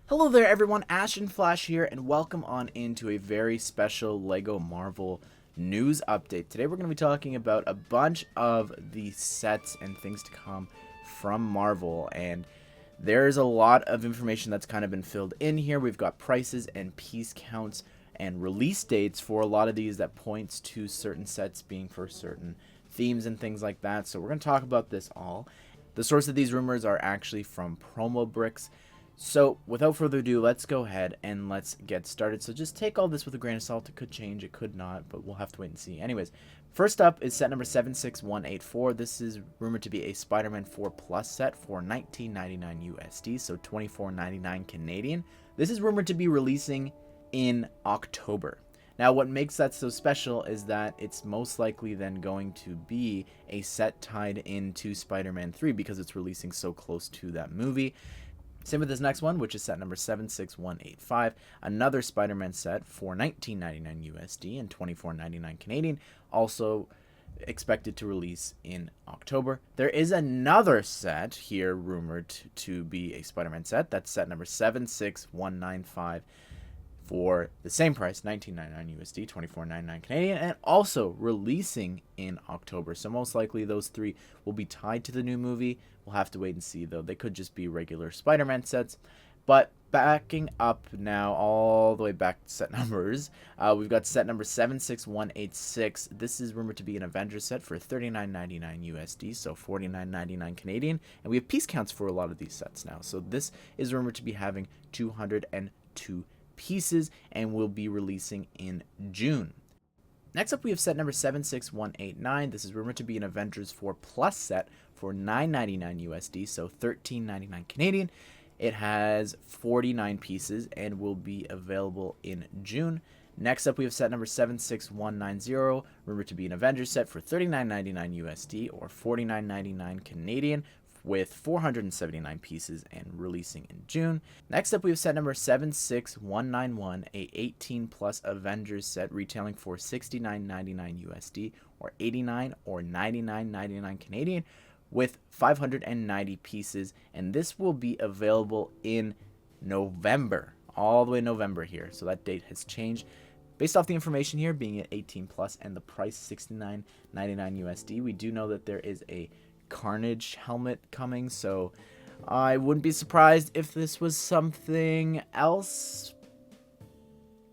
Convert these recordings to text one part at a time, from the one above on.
Hello there everyone, Ashnflash here, and welcome on into a very special LEGO Marvel news update. Today we're going to be talking about a bunch of the sets and things to come from Marvel, and there's a lot of information that's kind of been filled in here. We've got prices and piece counts and release dates for a lot of these that points to certain sets being for certain themes and things like that, so we're going to talk about this all. The source of these rumors are actually from Promobricks. So, without further ado, let's go ahead and let's get started. So, just take all this with a grain of salt. It could change, it could not, but we'll have to wait and see. Anyways, first up is set number 76184. This is rumored to be a Spider-Man 4 Plus set for $19.99 USD, so $24.99 Canadian. This is rumored to be releasing in October. Now, what makes that so special is that it's most likely then going to be a set tied into Spider-Man 3 because it's releasing so close to that movie. Same with this next one, which is set number 76185, another Spider-Man set for $19.99 USD and $24.99 Canadian, also expected to release in October. There is another set here rumored to be a Spider-Man set. That's set number 76195 for the same price, $19.99 USD, $24.99 Canadian, and also releasing in October. So most likely those three will be tied to the new movie. We'll have to wait and see, though. They could just be regular Spider-Man sets. But backing up now all the way back to set numbers, we've got set number 76186. This is rumored to be an Avengers set for $39.99 USD, so $49.99 Canadian. And we have piece counts for a lot of these sets now. So this is rumored to be having 202 pieces and will be releasing in June. Next up, we have set number 76189. This is rumored to be an Avengers 4 Plus set for $9.99 USD, so $13.99 Canadian. It has 49 pieces and will be available in June. Next up, we have set number 76190, rumored to be an Avengers set for $39.99 USD or $49.99 Canadian, with 479 pieces and releasing in June. Next up, we have set number 76191, a 18 plus Avengers set retailing for $69.99 USD or $89 or $99.99 Canadian, with 590 pieces, and this will be available in November, all the way November here. So that date has changed. Based off the information here being at 18 plus and the price $69.99 USD, we do know that there is a Carnage helmet coming, so I wouldn't be surprised if this was something else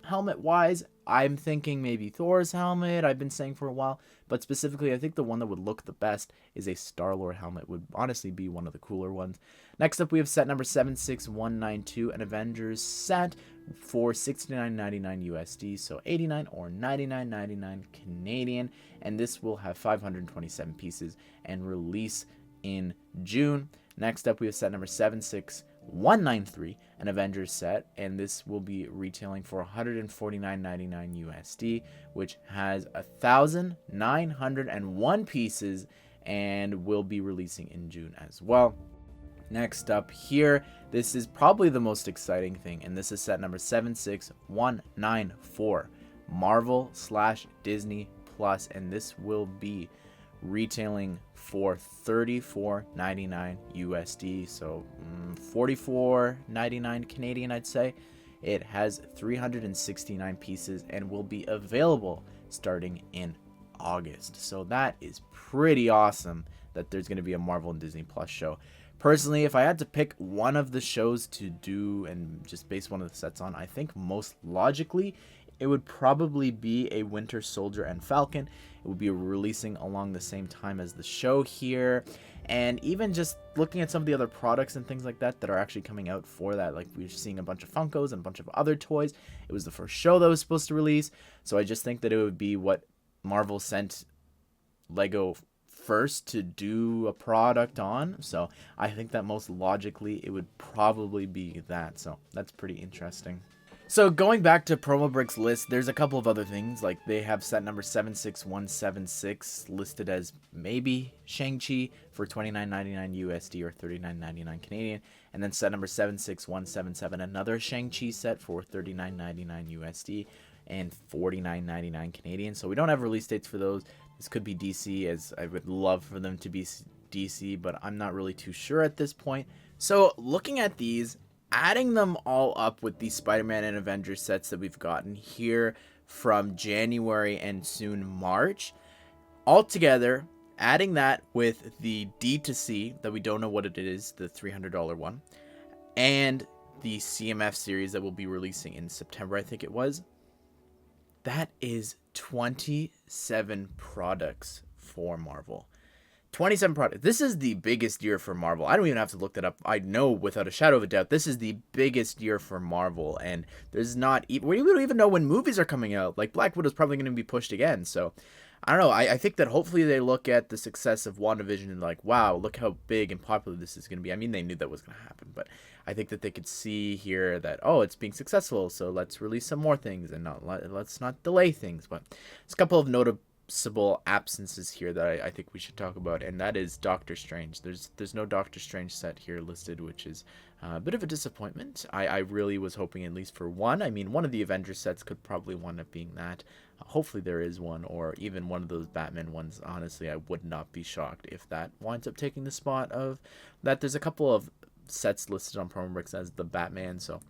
helmet wise. I'm thinking maybe Thor's helmet, I've been saying for a while, but specifically I think the one that would look the best is a Star-Lord helmet, would honestly be one of the cooler ones. Next up, we have set number 76192, an Avengers set for $69.99 USD, so $89 or $99.99 Canadian, and this will have 527 pieces and release in June. Next up, we have set number 76193, an Avengers set, and this will be retailing for $149.99 USD, which has 1,901 pieces and will be releasing in June as well. Next up here, this is probably the most exciting thing, and this is set number 76194, Marvel / Disney Plus, and this will be retailing for $34.99 USD, so $44.99 Canadian, I'd say. It has 369 pieces and will be available starting in August. So that is pretty awesome that there's going to be a Marvel and Disney Plus show. Personally, if I had to pick one of the shows to do and just base one of the sets on, I think most logically it would probably be a Winter Soldier and Falcon. It will be releasing along the same time as the show here. And even just looking at some of the other products and things like that that are actually coming out for that, like we're seeing a bunch of Funkos and a bunch of other toys. It was the first show that was supposed to release, so I just think that it would be what Marvel sent LEGO first to do a product on. So I think that most logically it would probably be that. So that's pretty interesting. So going back to Promobricks list, there's a couple of other things, like they have set number 76176 listed as maybe Shang Chi for $29.99 USD or $39.99 Canadian, and then set number 76177, another Shang Chi set for $39.99 USD and $49.99 Canadian. So we don't have release dates for those. This could be DC, as I would love for them to be DC, but I'm not really too sure at this point. So looking at these, adding them all up with the Spider-Man and Avengers sets that we've gotten here from January and soon March, altogether, adding that with the D2C that we don't know what it is, the $300 one, and the CMF series that we'll be releasing in September, I think it was, that is 27 products for Marvel. 27 products. This is the biggest year for Marvel. I don't even have to look that up. I know without a shadow of a doubt, this is the biggest year for Marvel. And there's not even, we don't even know when movies are coming out. Like Black Widow's probably going to be pushed again. So I don't know. I think that hopefully they look at the success of WandaVision and like, wow, look how big and popular this is going to be. I mean, they knew that was going to happen, but I think that they could see here that, oh, it's being successful, so let's release some more things and let's not delay things. But there's a couple of noticeable absences here that I think we should talk about, and that is Doctor Strange. There's no Doctor Strange set here listed, which is a bit of a disappointment. I really was hoping at least for one. I mean, one of the Avengers sets could probably wind up being that. Hopefully there is one, or even one of those Batman ones. Honestly, I would not be shocked if that winds up taking the spot of that. There's a couple of sets listed on Promobricks as the Batman, so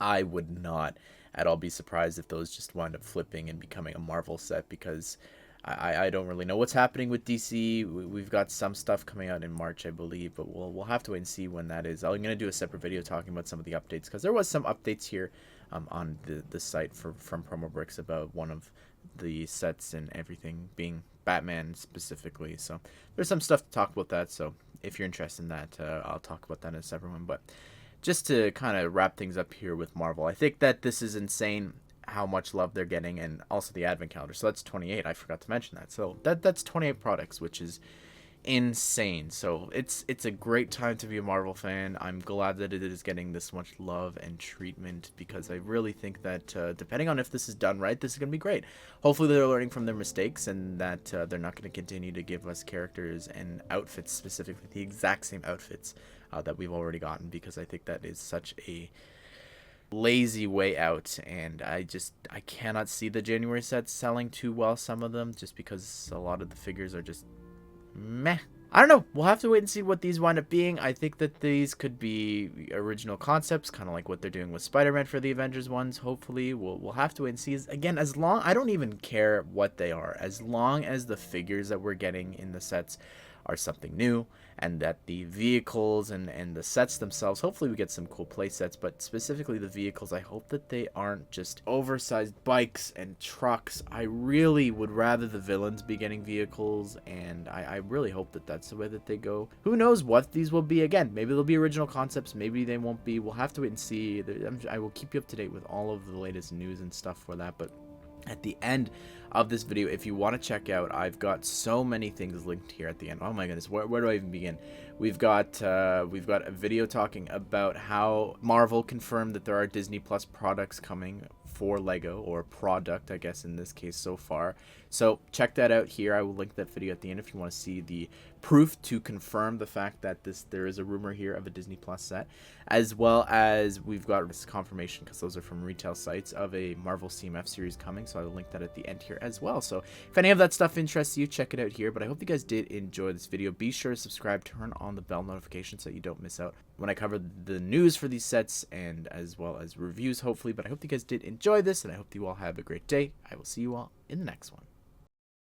I would not at all be surprised if those just wind up flipping and becoming a Marvel set, because I don't really know what's happening with DC. We've got some stuff coming out in March, I believe, but we'll have to wait and see when that is. I'm going to do a separate video talking about some of the updates, because there was some updates here on the site from Promobricks about one of the sets and everything being Batman specifically. So there's some stuff to talk about that. So if you're interested in that, I'll talk about that in a separate one. But just to kind of wrap things up here with Marvel, I think that this is insane how much love they're getting, and also the advent calendar. So that's 28. I forgot to mention that. So that's 28 products, which is insane. So it's a great time to be a Marvel fan. I'm glad that it is getting this much love and treatment, because I really think that depending on if this is done right, this is going to be great. Hopefully they're learning from their mistakes, and that they're not going to continue to give us characters and outfits, specifically the exact same outfits that we've already gotten, because I think that is such a lazy way out, and I cannot see the January sets selling too well, some of them, just because a lot of the figures are just meh. I don't know. We'll have to wait and see what these wind up being. I think that these could be original concepts, kind of like what they're doing with Spider-Man for the Avengers ones. Hopefully, we'll have to wait and see. Again, as long, I don't even care what they are, as long as the figures that we're getting in the sets are something new, and that the vehicles and the sets themselves, hopefully we get some cool play sets, but specifically the vehicles, I hope that they aren't just oversized bikes and trucks. I really would rather the villains be getting vehicles, and I really hope that that's the way that they go. Who knows what these will be? Again, maybe they'll be original concepts, maybe they won't be. We'll have to wait and see. I will keep you up to date with all of the latest news and stuff for that, but at the end of this video, if you want to check out, I've got so many things linked here at the end. Oh my goodness, where do I even begin? We've got a video talking about how Marvel confirmed that there are Disney Plus products coming for Lego, or product, I guess, in this case so far. So check that out here. I will link that video at the end if you want to see the proof to confirm the fact that there is a rumor here of a Disney Plus set, as well as we've got this confirmation, because those are from retail sites, of a Marvel CMF series coming. So I will link that at the end here as well. So if any of that stuff interests you, check it out here. But I hope you guys did enjoy this video. Be sure to subscribe, turn on the bell notification so you don't miss out when I cover the news for these sets, and as well as reviews, hopefully. But I hope you guys did enjoy this, and I hope you all have a great day. I will see you all in the next one.